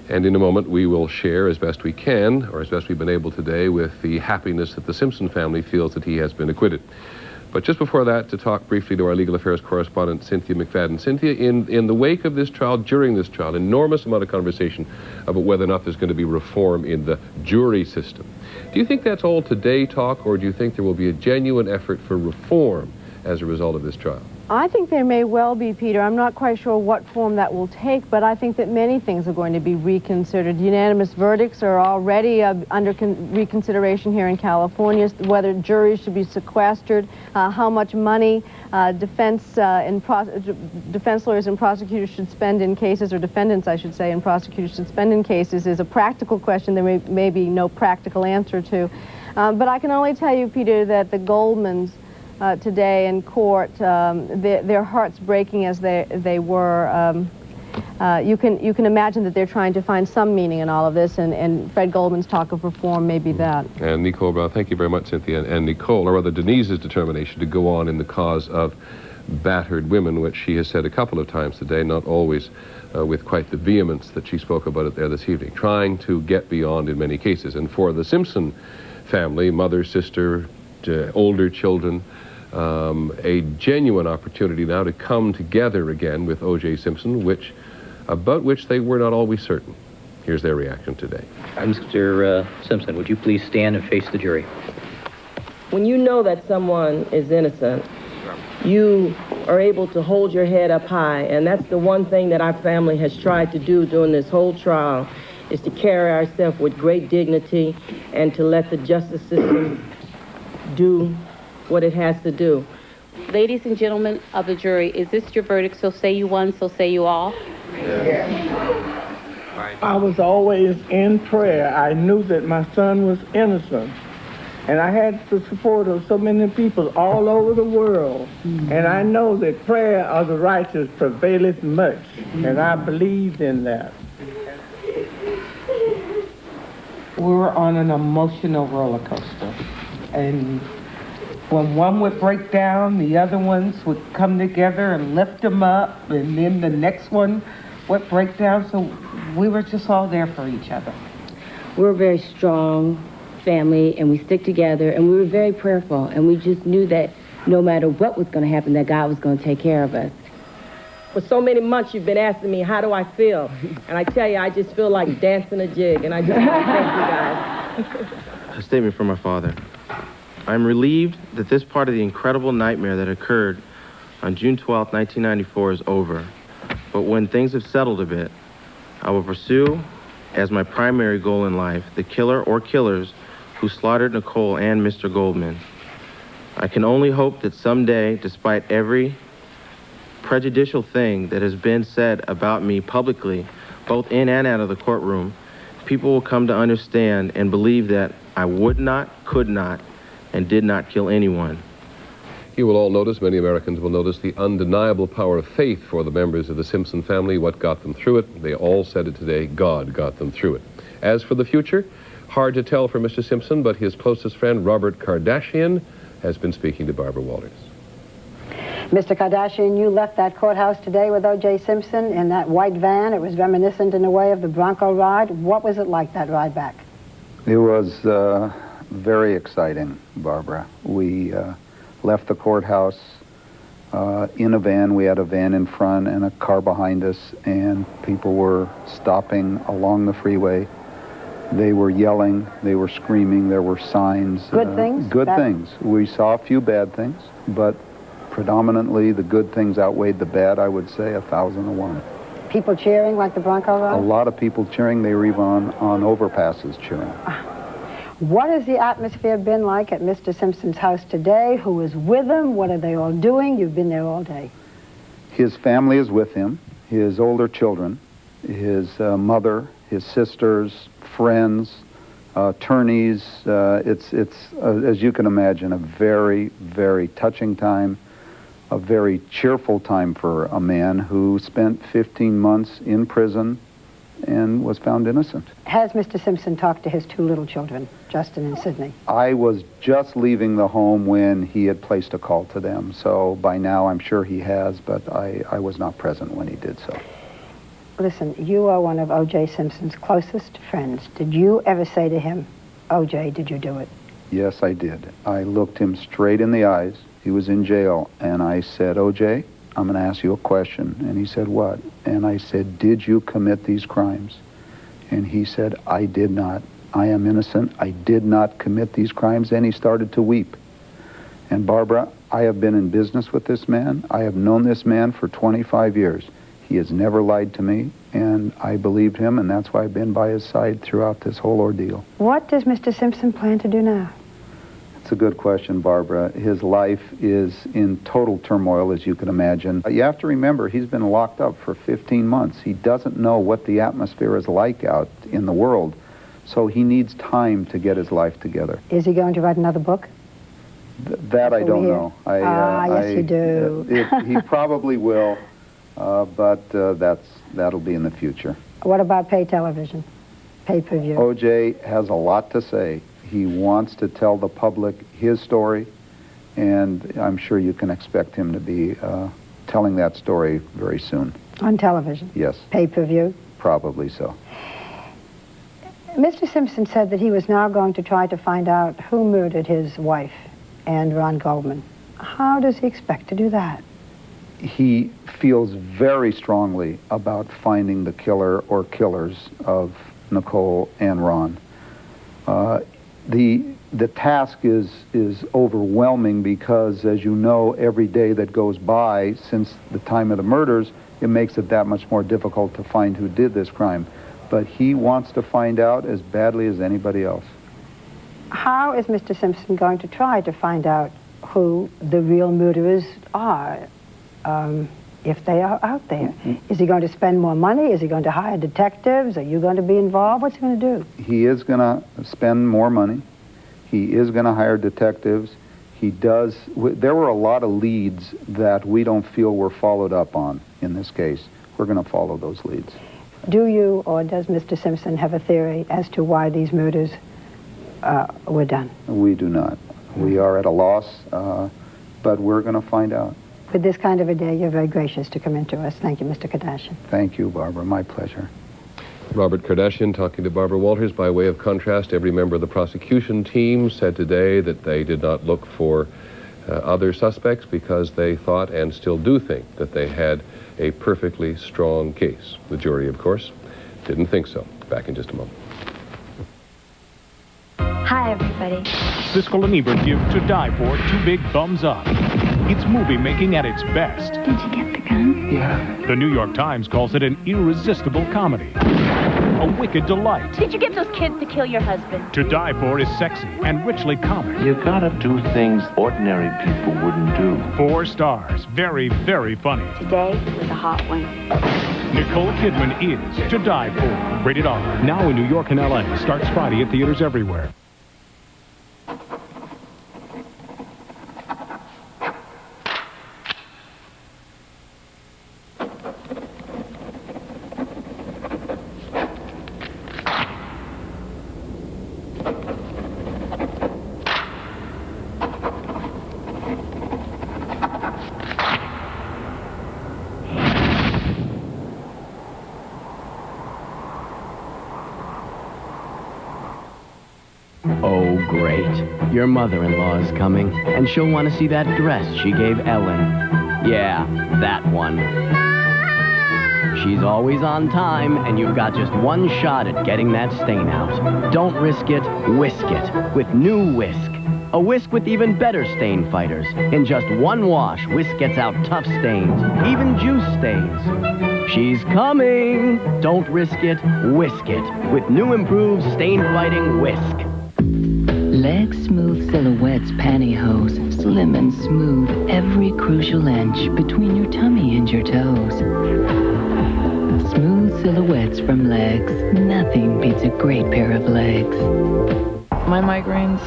And in a moment, we will share as best we can, or as best we've been able today, with the happiness that the Simpson family feels that he has been acquitted. But just before that, to talk briefly to our legal affairs correspondent, Cynthia McFadden. Cynthia, in the wake of this trial, during this trial, enormous amount of conversation about whether or not there's going to be reform in the jury system. Do you think that's all today talk, or do you think there will be a genuine effort for reform as a result of this trial? I think there may well be, Peter. I'm not quite sure what form that will take, but I think that many things are going to be reconsidered. Unanimous verdicts are already under reconsideration here in California, whether juries should be sequestered, how much money defense lawyers and prosecutors should spend in cases, or defendants, I should say, and prosecutors should spend in cases is a practical question there may be no practical answer to. But I can only tell you, Peter, that the Goldmans today in court, their hearts breaking as they were. You can imagine that they're trying to find some meaning in all of this, and Fred Goldman's talk of reform may be that. And Nicole Brown, thank you very much, Cynthia. And Nicole, or rather Denise's determination to go on in the cause of battered women, which she has said a couple of times today, not always with quite the vehemence that she spoke about it there this evening, trying to get beyond in many cases. And for the Simpson family, mother, sister, older children, a genuine opportunity now to come together again with O.J. Simpson, about which they were not always certain. Here's their reaction today. Mr. Simpson, would you please stand and face the jury? When you know that someone is innocent, you are able to hold your head up high, and that's the one thing that our family has tried to do during this whole trial, is to carry ourselves with great dignity and to let the justice system do what it has to do. Ladies and gentlemen of the jury, is this your verdict? So say you one, so say you all. I was always in prayer. I knew that my son was innocent. And I had the support of so many people all over the world. And I know that prayer of the righteous prevaileth much. And I believed in that. We were on an emotional roller coaster. And when one would break down, the other ones would come together and lift them up, and then the next one would break down. So we were just all there for each other. We're a very strong family, and we stick together, and we were very prayerful, and we just knew that no matter what was going to happen, that God was going to take care of us. For so many months, you've been asking me, how do I feel? And I tell you, I just feel like dancing a jig, and I just want to thank you guys. A statement from my father. I'm relieved that this part of the incredible nightmare that occurred on June 12, 1994 is over. But when things have settled a bit, I will pursue, as my primary goal in life, the killer or killers who slaughtered Nicole and Mr. Goldman. I can only hope that someday, despite every prejudicial thing that has been said about me publicly, both in and out of the courtroom, people will come to understand and believe that I would not, could not, and did not kill anyone. You will all notice, many Americans will notice, the undeniable power of faith for the members of the Simpson family. What got them through it? They all said it today. God got them through it. As for the future, hard to tell for Mr. Simpson, but his closest friend, Robert Kardashian, has been speaking to Barbara Walters. Mr. Kardashian, you left that courthouse today with O.J. Simpson in that white van. It was reminiscent in a way of the Bronco ride. What was it like, that ride back? It was very exciting, Barbara. We left the courthouse in a van. We had a van in front and a car behind us, and people were stopping along the freeway. They were yelling, they were screaming, there were signs. Good things? Good things. We saw a few bad things, but predominantly the good things outweighed the bad, I would say, 1,000-to-1. People cheering like the Bronco ride? A lot of people cheering. They were even on overpasses cheering. What has the atmosphere been like at Mr. Simpson's house today? Who is with him? What are they all doing? You've been there all day. His family is with him, his older children, his mother, his sisters, friends, attorneys. It's as you can imagine, a very, very touching time, a very cheerful time for a man who spent 15 months in prison and was found innocent. Has Mr. Simpson talked to his two little children, Justin and Sydney? I was just leaving the home when he had placed a call to them, so by now I'm sure he has, but I was not present when he did so. Listen, you are one of O.J. Simpson's closest friends. Did you ever say to him, O.J., did you do it? Yes, I did. I looked him straight in the eyes. He was in jail, and I said, O.J., I'm going to ask you a question. And he said, what? And I said, did you commit these crimes? And he said, I did not. I am innocent. I did not commit these crimes. And he started to weep. And Barbara, I have been in business with this man. I have known this man for 25 years. He has never lied to me, and I believed him, and that's why I've been by his side throughout this whole ordeal. What does Mr. Simpson plan to do now? It's a good question, Barbara. His life is in total turmoil, as you can imagine. You have to remember, he's been locked up for 15 months. He doesn't know what the atmosphere is like out in the world, so he needs time to get his life together. Is he going to write another book? That I don't know. Yes, you do. He probably will, but that'll be in the future. What about pay television, pay-per-view? O.J. has a lot to say. He wants to tell the public his story, and I'm sure you can expect him to be telling that story very soon. On television? Yes. Pay-per-view? Probably so. Mr. Simpson said that he was now going to try to find out who murdered his wife and Ron Goldman. How does he expect to do that? He feels very strongly about finding the killer or killers of Nicole and Ron. The task is overwhelming because, as you know, every day that goes by since the time of the murders, it makes it that much more difficult to find who did this crime. But he wants to find out as badly as anybody else. How is Mr. Simpson going to try to find out who the real murderers are, if they are out there? Is he going to spend more money? Is he going to hire detectives? Are you going to be involved? What's he going to do? He is going to spend more money. He is going to hire detectives. There were a lot of leads that we don't feel were followed up on in this case. We're going to follow those leads. Do you or does Mr. Simpson have a theory as to why these murders were done? We do not. We are at a loss, but we're going to find out. With this kind of a day, you're very gracious to come into us. Thank you, Mr. Kardashian. Thank you, Barbara. My pleasure. Robert Kardashian talking to Barbara Walters. By way of contrast, every member of the prosecution team said today that they did not look for other suspects because they thought and still do think that they had a perfectly strong case. The jury, of course, didn't think so. Back in just a moment. Hi, everybody. Siskel and Ebert give To Die For 2 big thumbs up. It's movie making at its best. Did you get the gun? Yeah. The New York Times calls it an irresistible comedy. A wicked delight. Did you get those kids to kill your husband? To Die For is sexy and richly comic. You gotta do things ordinary people wouldn't do. 4 stars. Very, very funny. Today was a hot one. Nicole Kidman is To Die For. Rated R. Now in New York and LA. Starts Friday at theaters everywhere. Oh, great. Your mother-in-law is coming, and she'll want to see that dress she gave Ellen. Yeah, that one. She's always on time, and you've got just one shot at getting that stain out. Don't risk it, whisk it with new Whisk. A whisk with even better stain fighters. In just one wash, Whisk gets out tough stains, even juice stains. She's coming! Don't risk it, whisk it with new improved stain-fighting Whisk. Leg Smooth Silhouette's pantyhose, slim and smooth every crucial inch between your tummy and your toes. Smooth silhouettes from Legs. Nothing beats a great pair of legs. My migraines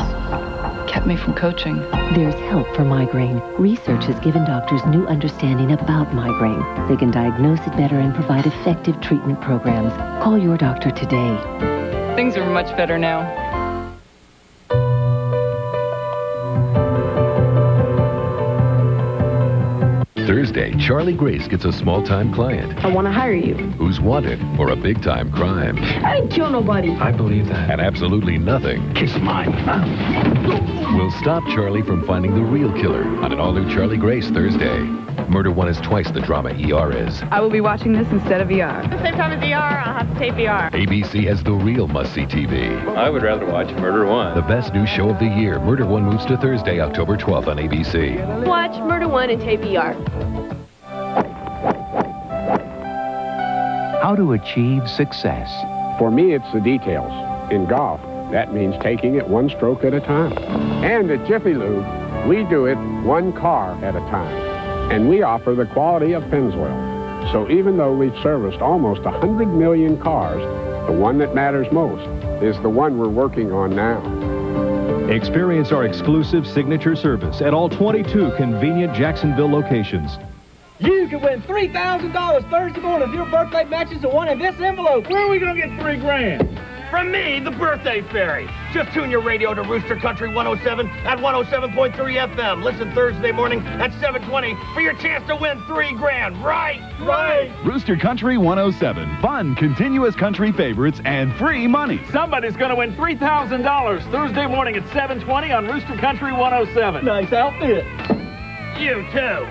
kept me from coaching. There's help for migraine. Research has given doctors new understanding about migraine. They can diagnose it better and provide effective treatment programs. Call your doctor today. Things are much better now. Thursday, Charlie Grace gets a small-time client I want to hire you. who's wanted for a big-time crime. I didn't kill nobody. I believe that. And absolutely nothing. Kiss mine. Will stop Charlie from finding the real killer on an all-new Charlie Grace Thursday. Murder One is twice the drama ER is. I will be watching this instead of ER. At the same time as ER, I'll have to tape ER. ABC has the real must-see TV. I would rather watch Murder One. The best new show of the year. Murder One moves to Thursday, October 12th on ABC. Watch Murder One and tape ER. How to achieve success. For me, it's the details. In golf, that means taking it one stroke at a time. And at Jiffy Lube, we do it one car at a time. And we offer the quality of Pennzoil. So even though we've serviced almost 100 million cars, the one that matters most is the one we're working on now. Experience our exclusive signature service at all 22 convenient Jacksonville locations. You can win $3,000 Thursday morning if your birthday matches the one in this envelope. Where are we going to get $3 grand? From me, the Birthday Fairy. Just tune your radio to Rooster Country 107 at 107.3 FM. Listen Thursday morning at 7:20 for your chance to win $3 grand. Right? Right. Rooster Country 107. Fun, continuous country favorites and free money. Somebody's going to win $3,000 Thursday morning at 7:20 on Rooster Country 107. Nice outfit. You too.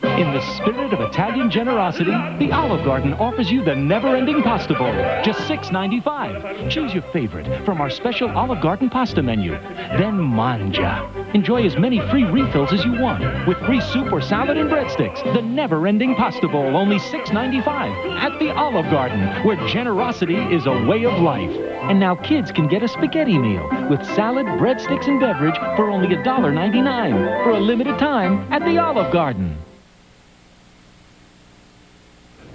In the spirit of Italian generosity, the Olive Garden offers you the never-ending pasta bowl, just $6.95. Choose your favorite from our special Olive Garden pasta menu. Then mangia. Enjoy as many free refills as you want, with free soup or salad and breadsticks. The never-ending pasta bowl, only $6.95 at the Olive Garden, where generosity is a way of life. And now kids can get a spaghetti meal with salad, breadsticks, and beverage for only $1.99 for a limited time at the Olive Garden.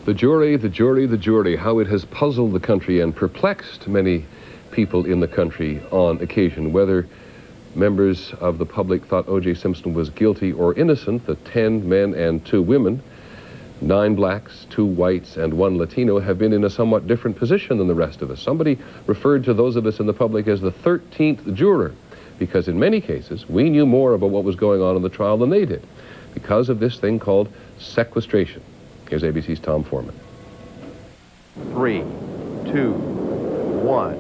The jury, the jury, the jury, how it has puzzled the country and perplexed many people in the country on occasion, whether members of the public thought O.J. Simpson was guilty or innocent. The 10 men and 2 women, 9 blacks, 2 whites, and 1 Latino have been in a somewhat different position than the rest of us. Somebody referred to those of us in the public as the 13th juror, because in many cases, we knew more about what was going on in the trial than they did, because of this thing called sequestration. Here's ABC's Tom Foreman. 3, 2, 1,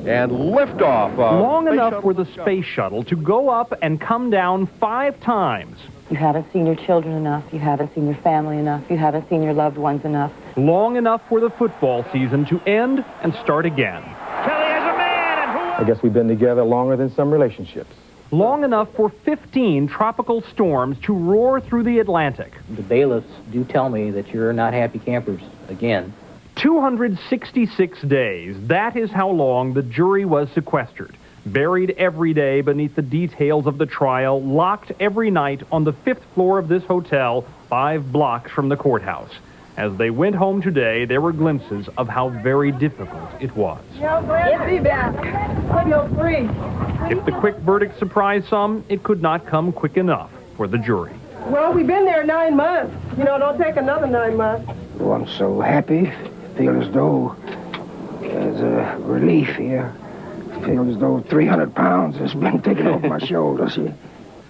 and liftoff. Long enough for the space shuttle to go up and come down 5 times. You haven't seen your children enough. You haven't seen your family enough. You haven't seen your loved ones enough. Long enough for the football season to end and start again. I guess we've been together longer than some relationships. Long enough for 15 tropical storms to roar through the Atlantic. The bailiffs do tell me that you're not happy campers again. 266 days. That is how long the jury was sequestered. Buried every day beneath the details of the trial, locked every night on the 5th floor of this hotel, 5 blocks from the courthouse. As they went home today, there were glimpses of how very difficult it was. Get me back. You're free. If the quick verdict surprised some, it could not come quick enough for the jury. Well, we've been there 9 months. You know, don't take another 9 months. Oh, I'm so happy. Feel as though there's a relief here. Feel as though 300 pounds has been taken off my shoulders here.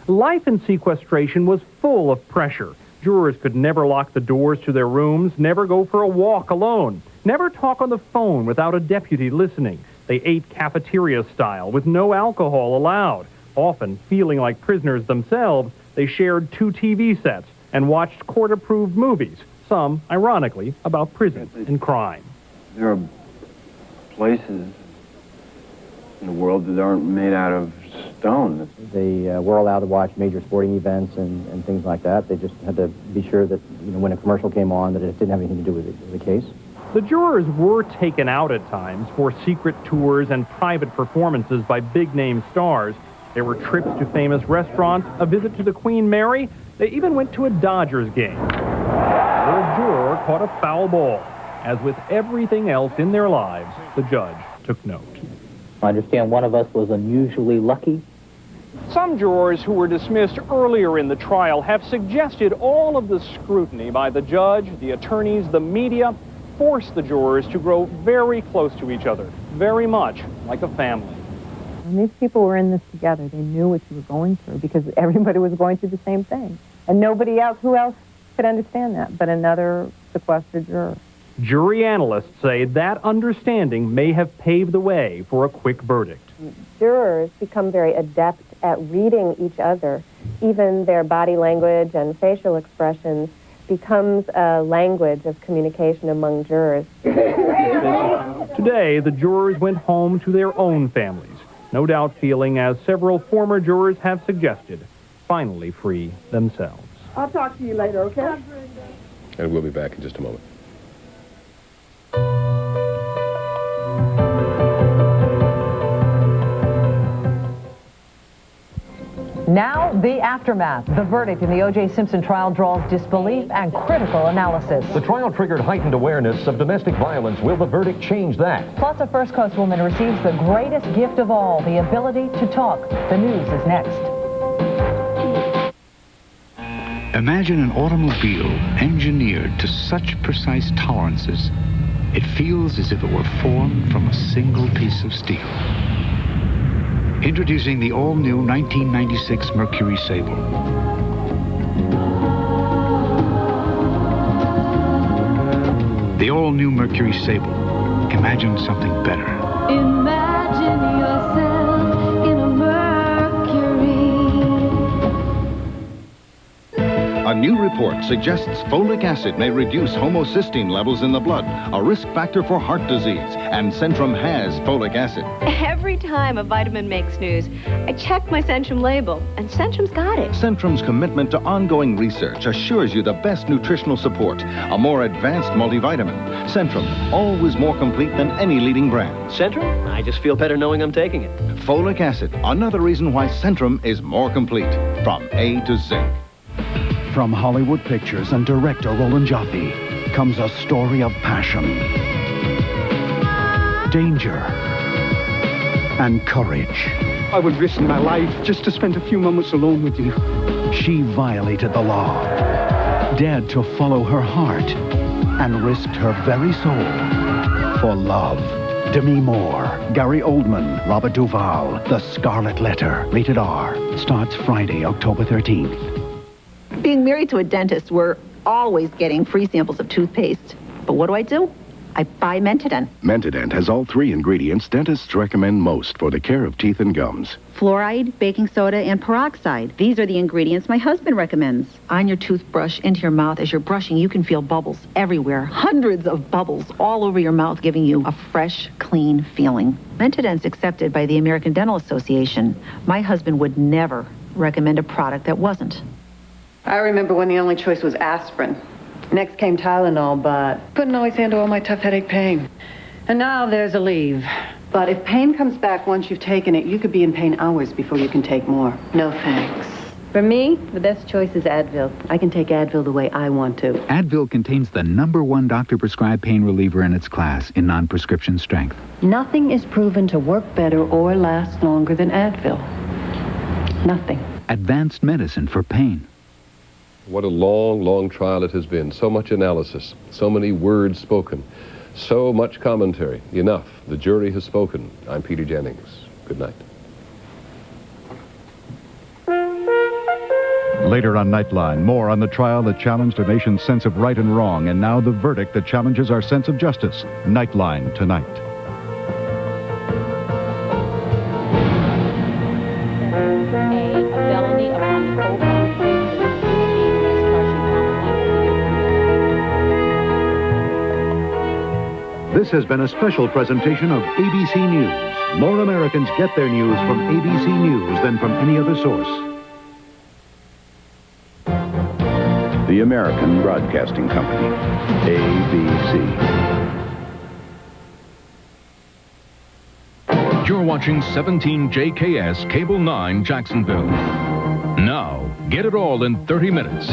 Life in sequestration was full of pressure. Jurors could never lock the doors to their rooms, never go for a walk alone, never talk on the phone without a deputy listening. They ate cafeteria style with no alcohol allowed. Often feeling like prisoners themselves, they shared 2 TV sets and watched court-approved movies, some, ironically, about prisons and crime. There are places in the world that aren't made out of stone. They were allowed to watch major sporting events and things like that. They just had to be sure that, when a commercial came on, that it didn't have anything to do with the case. The jurors were taken out at times for secret tours and private performances by big-name stars. There were trips to famous restaurants, a visit to the Queen Mary. They even went to a Dodgers game. A juror caught a foul ball. As with everything else in their lives, the judge took note. I understand one of us was unusually lucky. Some jurors who were dismissed earlier in the trial have suggested all of the scrutiny by the judge, the attorneys, the media, forced the jurors to grow very close to each other, very much like a family. When these people were in this together, they knew what you were going through because everybody was going through the same thing. And nobody else, who else could understand that but another sequestered juror? Jury analysts say that understanding may have paved the way for a quick verdict. Jurors become very adept at reading each other. Even their body language and facial expressions becomes a language of communication among jurors. Today, the jurors went home to their own families, no doubt feeling, as several former jurors have suggested, finally free themselves. I'll talk to you later, okay? And we'll be back in just a moment. Now, the aftermath. The verdict in the O.J. Simpson trial draws disbelief and critical analysis. The trial triggered heightened awareness of domestic violence. Will the verdict change that? Plus, a First Coast woman receives the greatest gift of all, the ability to talk. The news is next. Imagine an automobile engineered to such precise tolerances, it feels as if it were formed from a single piece of steel. Introducing the all-new 1996 Mercury Sable. The all-new Mercury Sable. Imagine something better. Imagine yourself in a Mercury. A new report suggests folic acid may reduce homocysteine levels in the blood, a risk factor for heart disease, and Centrum has folic acid. Every time a vitamin makes news, I check my Centrum label, and Centrum's got it. Centrum's commitment to ongoing research assures you the best nutritional support, a more advanced multivitamin. Centrum, always more complete than any leading brand. Centrum? I just feel better knowing I'm taking it. Folic acid, another reason why Centrum is more complete, from A to Z. From Hollywood Pictures and director Roland Joffe comes a story of passion, danger, and courage. I would risk my life just to spend a few moments alone with you. She violated the law, dared to follow her heart, and risked her very soul for love. Demi Moore, Gary Oldman, Robert Duvall, The Scarlet Letter, rated R, starts Friday, October 13th. Being married to a dentist, we're always getting free samples of toothpaste. But what do? I buy Mentadent. Mentadent has all 3 ingredients dentists recommend most for the care of teeth and gums. Fluoride, baking soda, and peroxide. These are the ingredients my husband recommends. On your toothbrush, into your mouth, as you're brushing, you can feel bubbles everywhere. Hundreds of bubbles all over your mouth, giving you a fresh, clean feeling. Mentadent's accepted by the American Dental Association. My husband would never recommend a product that wasn't. I remember when the only choice was aspirin. Next came Tylenol, but couldn't always handle all my tough headache pain. And now there's Aleve. But if pain comes back once you've taken it, you could be in pain hours before you can take more. No thanks. For me, the best choice is Advil. I can take Advil the way I want to. Advil contains the #1 doctor-prescribed pain reliever in its class in non-prescription strength. Nothing is proven to work better or last longer than Advil. Nothing. Advanced medicine for pain. What a long, long trial it has been. So much analysis, so many words spoken, so much commentary. Enough. The jury has spoken. I'm Peter Jennings. Good night. Later on Nightline, more on the trial that challenged our nation's sense of right and wrong, and now the verdict that challenges our sense of justice. Nightline tonight. This has been a special presentation of ABC News. More Americans get their news from ABC News than from any other source. The American Broadcasting Company, ABC. You're watching 17 JKS Cable 9 Jacksonville. Now, get it all in 30 minutes.